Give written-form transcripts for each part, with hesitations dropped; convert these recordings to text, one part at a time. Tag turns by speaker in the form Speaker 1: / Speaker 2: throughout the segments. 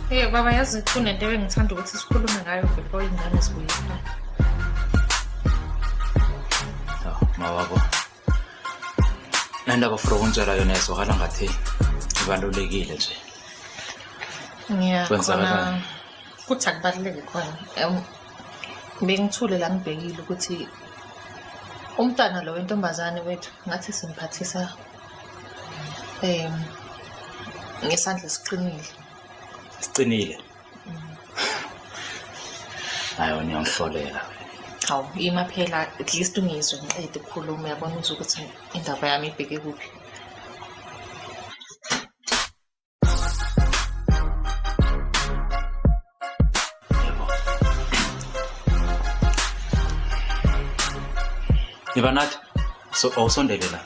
Speaker 1: Hey baba yazi kunento engithanda ukuthi sikhulume ngayo before ingane zibuye ekhaya.
Speaker 2: Mawabo. Nanda bafuna ukunitshela yona ezwakala ngathi ibalulekile nje.
Speaker 1: Khona futhi akubaluleke khona. Bengithule la ngibhekile ukuthi umntana lo wentombazane wethu ngathi simphathisa ngesandla siqinile.
Speaker 2: Siqinile. Hayi ngiyangihlolela.
Speaker 1: Hawu ima phela at least ungizwe ngiqede ukukhuluma uyabona ukuthi indaba yami ibheke kuphi.
Speaker 2: Ibanathi so awusondele la.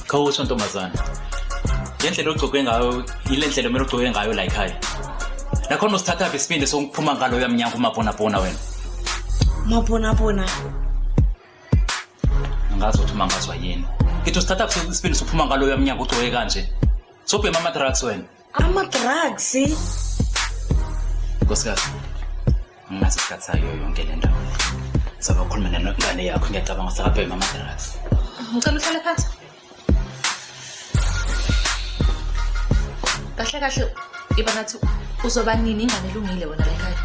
Speaker 2: Khawusho ntombazana. Yendlela ogcoke ngayo ile ndlela kumele ugcoke ngayo la ekhaya. Nakhona usithatha besibinde sokuphuma ngalo yamnyango umabona wena.
Speaker 3: Mabona.
Speaker 2: Ngazi ukuthi mangazwa yini. Ngithi usithatha besibinde sokuphuma ngalo yamnyango ugcoke kanje. Sobhe mama drugs wena.
Speaker 3: Ama drugs.
Speaker 2: Nkosikazi. Ngathi isikhatha yonke le ndawo. Saba khuluma nengane yakho ngiyacabanga sakaphe mama drugs.
Speaker 1: Ngicela uhlale phansi. Kahle ibanathi uzoba nini ingane elungile wena la ekhaya.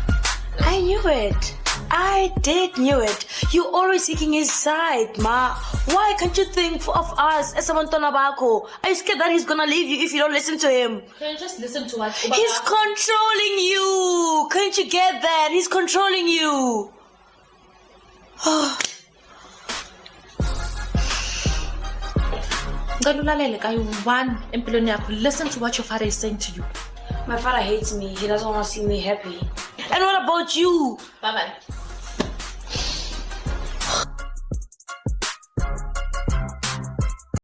Speaker 3: I knew it. I did knew it. You always taking his side, ma. Why can't you think of us as abantwana bakho? Are you scared that he's gonna leave you if you don't listen to him?
Speaker 1: Can you just listen to what
Speaker 3: He's controlling you. Can't you get that? He's controlling you.
Speaker 1: Ngalulalele kayi one empilweni yakho. Listen to what your father is saying to you.
Speaker 3: My father hates me. He doesn't want to see me happy. And what about you?
Speaker 1: Bye.